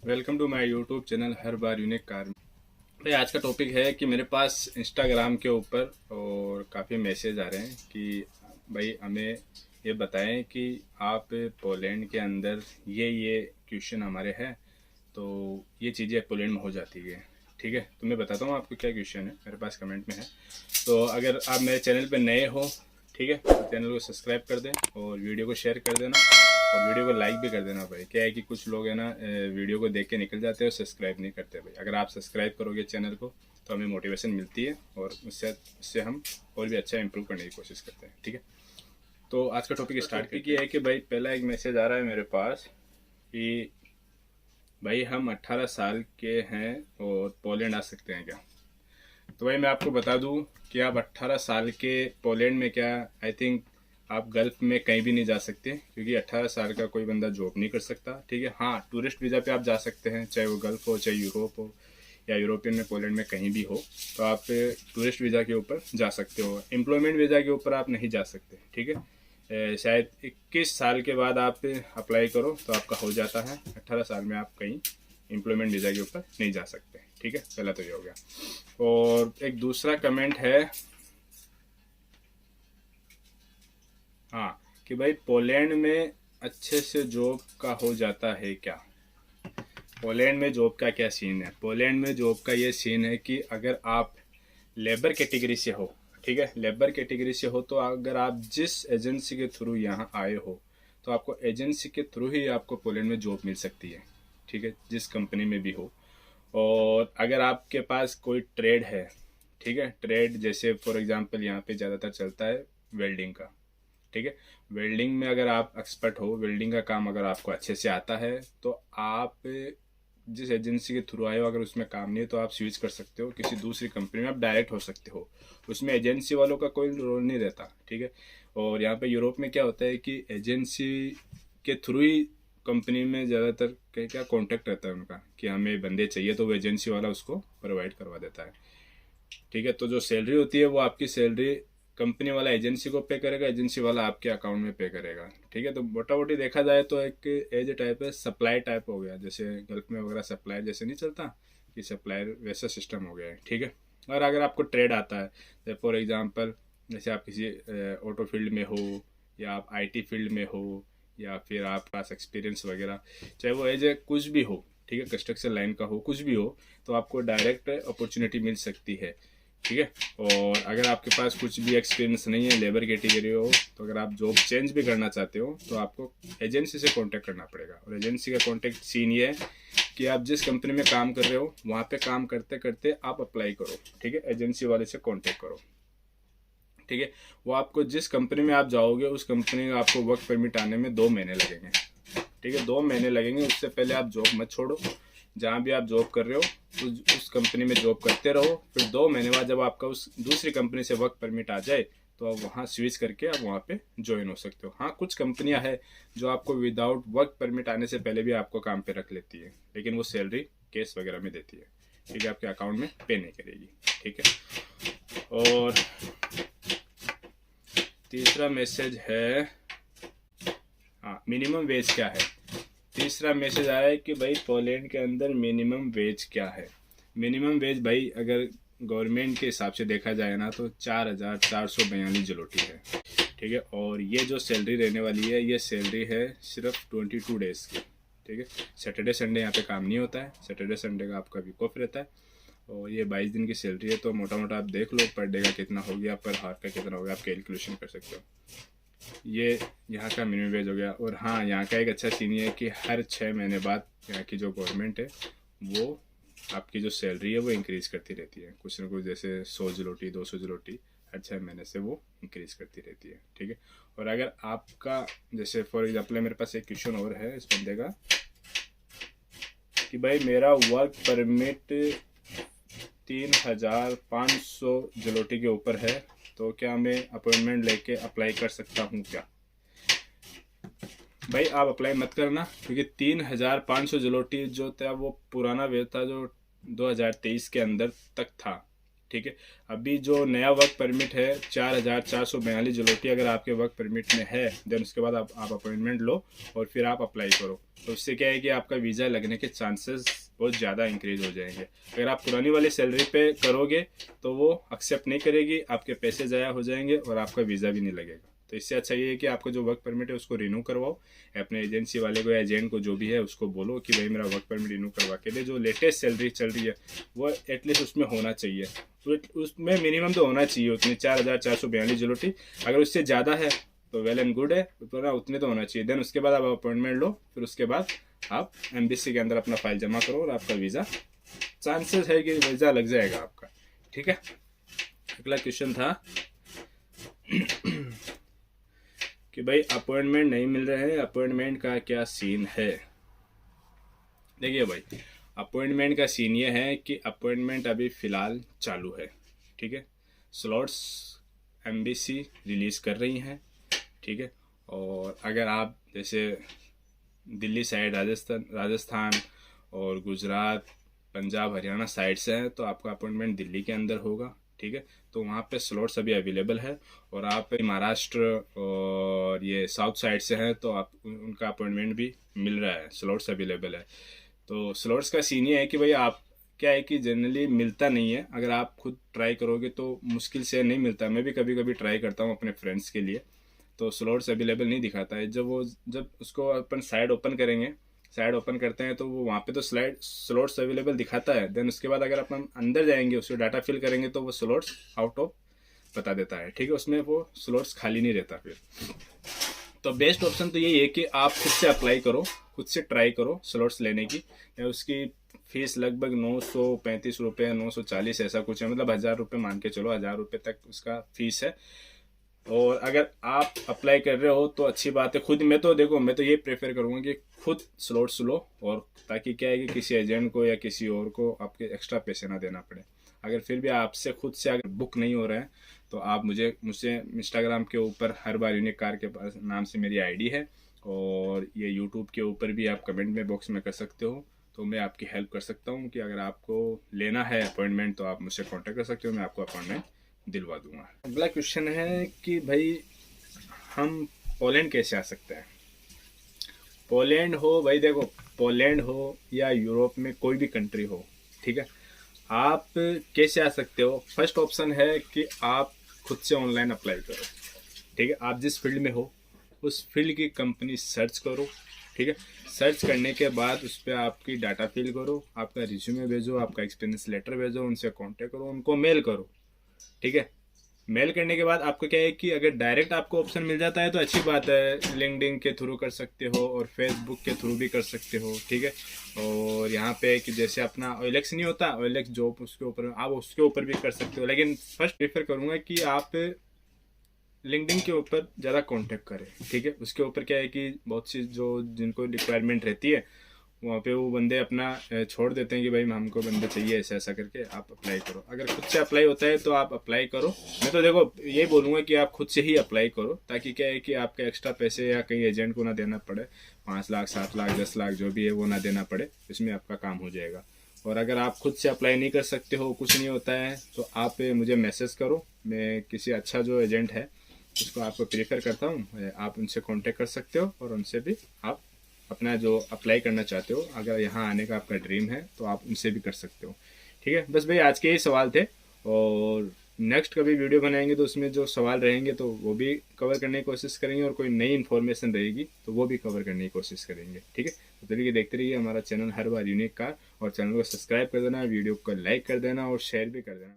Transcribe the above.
Welcome to my YouTube channel हर बार unique car. भाई आज का टॉपिक है कि मेरे पास इंस्टाग्राम के ऊपर और काफ़ी मैसेज आ रहे हैं कि भाई हमें ये बताएं कि आप पोलैंड के अंदर ये क्वेश्चन हमारे हैं, तो ये चीज़ें पोलैंड में हो जाती है। ठीक है, तो मैं बताता हूँ आपको क्या क्वेश्चन है, मेरे पास कमेंट में है। तो अगर आप मेरे चैनल पर नए हो, ठीक है, तो चैनल को सब्सक्राइब कर दें और वीडियो को शेयर कर देना और वीडियो को लाइक भी कर देना। भाई क्या है कि कुछ लोग है ना, वीडियो को देख के निकल जाते हैं और सब्सक्राइब नहीं करते। भाई अगर आप सब्सक्राइब करोगे चैनल को तो हमें मोटिवेशन मिलती है और उससे हम और भी अच्छा इंप्रूव करने की कोशिश करते हैं। ठीक है, तो आज का टॉपिक स्टार्ट करके है कि भाई पहला एक मैसेज आ रहा है मेरे पास कि भाई हम 18 साल के हैं और पोलैंड आ सकते हैं क्या। तो भाई मैं आपको बता दूं कि आप 18 साल के पोलैंड में क्या, आई थिंक आप गल्फ में कहीं भी नहीं जा सकते, क्योंकि 18 साल का कोई बंदा जॉब नहीं कर सकता। ठीक है, हाँ टूरिस्ट वीज़ा पे आप जा सकते हैं, चाहे वो गल्फ हो चाहे यूरोप हो या यूरोपियन में पोलैंड में कहीं भी हो, तो आप टूरिस्ट वीज़ा के ऊपर जा सकते हो। एम्प्लॉयमेंट वीज़ा के ऊपर आप नहीं जा सकते। ठीक है, शायद 21 साल के बाद आप अप्लाई करो तो आपका हो जाता है। 18 साल में आप कहीं एम्प्लॉयमेंट वीज़ा के ऊपर नहीं जा सकते। ठीक है, पहला तो ये हो गया। और एक दूसरा कमेंट है, हाँ, कि भाई पोलैंड में अच्छे से जॉब का हो जाता है क्या। पोलैंड में जॉब का क्या सीन है। पोलैंड में जॉब का ये सीन है कि अगर आप लेबर कैटेगरी से हो, ठीक है, लेबर कैटेगरी से हो, तो अगर आप जिस एजेंसी के थ्रू यहाँ आए हो तो आपको एजेंसी के थ्रू ही आपको पोलैंड में जॉब मिल सकती है। ठीक है, जिस कंपनी में भी हो। और अगर आपके पास कोई ट्रेड है, ठीक है, ट्रेड जैसे फॉर एग्जांपल यहाँ पे ज़्यादातर चलता है वेल्डिंग का। ठीक है, वेल्डिंग में अगर आप एक्सपर्ट हो, वेल्डिंग का काम अगर आपको अच्छे से आता है, तो आप जिस एजेंसी के थ्रू आए हो, अगर उसमें काम नहीं है तो आप स्विच कर सकते हो किसी दूसरी कंपनी में, आप डायरेक्ट हो सकते हो। उसमें एजेंसी वालों का कोई रोल नहीं रहता। ठीक है, और यहाँ पे यूरोप में क्या होता है कि एजेंसी के थ्रू ही कंपनी में ज़्यादातर क्या कॉन्टेक्ट रहता है उनका कि हमें बंदे चाहिए, तो वो एजेंसी वाला उसको प्रोवाइड करवा देता है। ठीक है, तो जो सैलरी होती है वो आपकी सैलरी कंपनी वाला एजेंसी को पे करेगा, एजेंसी वाला आपके अकाउंट में पे करेगा। ठीक है, तो मोटा मोटी देखा जाए तो एक एज टाइप है, सप्लाई टाइप हो गया, जैसे गल्फ में वगैरह सप्लायर जैसे नहीं चलता कि सप्लायर, वैसा सिस्टम हो गया है। ठीक है, और अगर आपको ट्रेड आता है, फॉर एग्जांपल जैसे आप किसी ऑटो फील्ड में हो या आप आईटी फील्ड में हो या फिर आप पास एक्सपीरियंस वगैरह, चाहे वो एज ए कुछ भी हो, ठीक है, कंस्ट्रक्शन लाइन का हो, कुछ भी हो, तो आपको डायरेक्ट अपॉर्चुनिटी मिल सकती है। ठीक है, और अगर आपके पास कुछ भी एक्सपीरियंस नहीं है, लेबर कैटेगरी हो, तो अगर आप जॉब चेंज भी करना चाहते हो तो आपको एजेंसी से कांटेक्ट करना पड़ेगा। और एजेंसी का कांटेक्ट सीन ये है कि आप जिस कंपनी में काम कर रहे हो वहाँ पे काम करते करते आप अप्लाई करो। ठीक है, एजेंसी वाले से कांटेक्ट करो। ठीक है, वो आपको जिस कंपनी में आप जाओगे उस कंपनी का आपको वर्क परमिट आने में 2 महीने लगेंगे। ठीक है, 2 महीने लगेंगे, उससे पहले आप जॉब मत छोड़ो। जहाँ भी आप जॉब कर रहे हो उस कंपनी में जॉब करते रहो। फिर 2 महीने बाद जब आपका उस दूसरी कंपनी से वर्क परमिट आ जाए तो आप वहाँ स्विच करके आप वहाँ पे ज्वाइन हो सकते हो। हाँ, कुछ कंपनियाँ हैं जो आपको विदाउट वर्क परमिट आने से पहले भी आपको काम पे रख लेती है, लेकिन वो सैलरी केस वगैरह में देती है। ठीक है, आपके अकाउंट में पे नहीं करेगी। ठीक है, और तीसरा मैसेज है, हाँ, मिनिमम वेज क्या है। तीसरा मैसेज आया है कि भाई पोलैंड के अंदर मिनिमम वेज क्या है। मिनिमम वेज भाई अगर गवर्नमेंट के हिसाब से देखा जाए ना तो 4,442 जलोटी है। ठीक है, और ये जो सैलरी रहने वाली है, ये सैलरी है सिर्फ 22 डेज़ की। ठीक है, सैटरडे संडे यहाँ पे काम नहीं होता है, सैटरडे संडे का आपका वीक ऑफ रहता है। और ये 22 दिन की सैलरी है, तो मोटा मोटा आप देख लो पर डे का कितना हो गया, पर हाथ का कितना हो गया, आप कैलकुलेशन कर सकते हो। ये यहाँ का मिनिमम वेज हो गया। और हाँ, यहाँ का एक अच्छा सीन ये है कि हर 6 महीने बाद यहाँ की जो गवर्नमेंट है वो आपकी जो सैलरी है वो इंक्रीज़ करती रहती है, कुछ ना कुछ, जैसे 100 जलोटी 200 जलोटी हर 6 महीने से वो इंक्रीज़ करती रहती है। ठीक है, और अगर आपका जैसे फॉर एग्जाम्पल मेरे पास एक क्वेश्चन और है इस बंदे का कि भाई मेरा वर्क परमिट 3,500 जलोटी के ऊपर है, तो क्या मैं अपॉइंटमेंट लेके अप्लाई कर सकता हूँ क्या। भाई आप अप्लाई मत करना, क्योंकि 3,500 जलोटी जो था वो पुराना वेज था जो 2023 के अंदर तक था। ठीक है। अभी जो नया वर्क परमिट है 4442 जलोटी अगर आपके वर्क परमिट में है, देन उसके बाद आप अपॉइंटमेंट लो और फिर आप अप्लाई करो। तो उससे क्या है कि आपका वीज़ा लगने के चांसेस बहुत ज़्यादा इंक्रीज हो जाएंगे। अगर आप पुरानी वाली सैलरी पे करोगे तो वो एक्सेप्ट नहीं करेगी, आपके पैसे ज़ाया हो जाएंगे और आपका वीज़ा भी नहीं लगेगा। तो इससे अच्छा ये है कि आपका जो वर्क परमिट है उसको रिन्यू करवाओ, अपने एजेंसी वाले को या एजेंट को जो भी है उसको बोलो कि भाई मेरा वर्क परमिट रिन्यू करवा के दे। जो लेटेस्ट सैलरी चल रही है वो एटलीस्ट उसमें होना चाहिए, तो उसमें मिनिमम तो होना चाहिए उतनी 4442 जलोटी। अगर उससे ज़्यादा है तो वेल एंड गुड है, तो ना उतने तो होना चाहिए। देन उसके बाद आप अपॉइंटमेंट लो, फिर उसके बाद आप एम्बेसी के अंदर अपना फाइल जमा करो और आपका वीज़ा, चांसेस है कि वीज़ा लग जाएगा आपका। ठीक है। अगला क्वेश्चन था कि भाई अपॉइंटमेंट नहीं मिल रहे हैं, अपॉइंटमेंट का क्या सीन है। देखिए भाई, अपॉइंटमेंट का सीन ये है कि अपॉइंटमेंट अभी फ़िलहाल चालू है। ठीक है। स्लॉट्स एम्बेसी रिलीज़ कर रही हैं। ठीक है। और अगर आप जैसे दिल्ली साइड, राजस्थान और गुजरात, पंजाब, हरियाणा साइड से हैं तो आपका अपॉइंटमेंट दिल्ली के अंदर होगा। ठीक है। तो वहाँ पे स्लॉट्स अभी अवेलेबल है। और आप महाराष्ट्र और ये साउथ साइड से हैं तो आप उनका अपॉइंटमेंट भी मिल रहा है, स्लॉट्स अवेलेबल है। तो स्लॉट्स का सीन ये है कि भाई आप क्या है कि जनरली मिलता नहीं है, अगर आप खुद ट्राई करोगे तो मुश्किल से नहीं मिलता। मैं भी कभी कभी ट्राई करता हूँ अपने फ्रेंड्स के लिए, तो स्लॉट्स अवेलेबल नहीं दिखाता है। जब उसको अपन साइड ओपन करेंगे, साइड ओपन करते हैं तो वो वहाँ पे तो स्लॉट्स अवेलेबल दिखाता है। देन उसके बाद अगर अपन अंदर जाएंगे, उसको डाटा फिल करेंगे तो वो स्लॉट्स आउट ऑफ बता देता है। ठीक है। उसमें वो स्लॉट्स खाली नहीं रहता फिर। तो बेस्ट ऑप्शन तो यही है कि आप खुद से अप्लाई करो, खुद से ट्राई करो स्लॉट्स लेने की। या उसकी फीस लगभग 935 रुपये, 940 ऐसा कुछ है, मतलब 1000 रुपये मान के चलो, 1000 रुपये तक उसका फीस है। और अगर आप अप्लाई कर रहे हो तो अच्छी बात है। खुद मैं तो देखो, मैं तो ये प्रेफर करूँगा कि खुद स्लॉट्स लो, और ताकि क्या है कि किसी एजेंट को या किसी और को आपके एक्स्ट्रा पैसे ना देना पड़े। अगर फिर भी आपसे खुद से अगर बुक नहीं हो रहा है तो आप मुझसे इंस्टाग्राम के ऊपर हर बार यूनिक कार के नाम से मेरी आईडी है, और ये यूट्यूब के ऊपर भी आप कमेंट में बॉक्स में कर सकते हो। तो मैं आपकी हेल्प कर सकता हूँ कि अगर आपको लेना है अपॉइंटमेंट तो आप मुझसे कांटेक्ट कर सकते हो, मैं आपको अपॉइंटमेंट दिलवा दूंगा। अगला क्वेश्चन है कि भाई हम पोलैंड कैसे आ सकते हैं। पोलैंड हो भाई, देखो पोलैंड हो या यूरोप में कोई भी कंट्री हो, ठीक है, आप कैसे आ सकते हो। फर्स्ट ऑप्शन है कि आप खुद से ऑनलाइन अप्लाई करो। ठीक है। आप जिस फील्ड में हो उस फील्ड की कंपनी सर्च करो। ठीक है। सर्च करने के बाद उस पर आपकी डाटा फिल करो, आपका रिज्यूमे भेजो, आपका एक्सपीरियंस लेटर भेजो, उनसे कांटेक्ट करो, उनको मेल करो। ठीक है। मेल करने के बाद आपको क्या है कि अगर डायरेक्ट आपको ऑप्शन मिल जाता है तो अच्छी बात है, लिंक्डइन के थ्रू कर सकते हो और फेसबुक के थ्रू भी कर सकते हो। ठीक है। और यहाँ पे कि जैसे अपना OLX नहीं होता, OLX जॉब, उसके ऊपर आप उसके ऊपर भी कर सकते हो। लेकिन फर्स्ट प्रेफर करूँगा कि आप लिंक्डइन के ऊपर ज़्यादा कांटेक्ट करें। ठीक है। उसके ऊपर क्या है कि बहुत सी जो जिनको रिक्वायरमेंट रहती है वहाँ पे वो बंदे अपना छोड़ देते हैं कि भाई हमको बंदे चाहिए, ऐसा ऐसा करके आप अप्लाई करो। अगर खुद से अप्लाई होता है तो आप अप्लाई करो। मैं तो देखो यही बोलूँगा कि आप खुद से ही अप्लाई करो, ताकि क्या है कि आपके एक्स्ट्रा पैसे या कहीं एजेंट को ना देना पड़े, 5 लाख 7 लाख 10 लाख जो भी है वो ना देना पड़े, इसमें आपका काम हो जाएगा। और अगर आप खुद से अप्लाई नहीं कर सकते हो, कुछ नहीं होता है, तो आप मुझे मैसेज करो। मैं किसी अच्छा जो एजेंट है उसको आपको प्रीफर करता हूँ, आप उनसे कांटेक्ट कर सकते हो और उनसे भी आप अपना जो अप्लाई करना चाहते हो, अगर यहाँ आने का आपका ड्रीम है तो आप उनसे भी कर सकते हो। ठीक है। बस भाई आज के ही सवाल थे, और नेक्स्ट कभी वीडियो बनाएंगे तो उसमें जो सवाल रहेंगे तो वो भी कवर करने की कोशिश करेंगे, और कोई नई इन्फॉर्मेशन रहेगी तो वो भी कवर करने की कोशिश करेंगे। ठीक है। तो चलिए देखते रहिए हमारा चैनल हर बार यूनिक कार, और चैनल को सब्सक्राइब कर देना, वीडियो को लाइक कर देना और शेयर भी कर देना।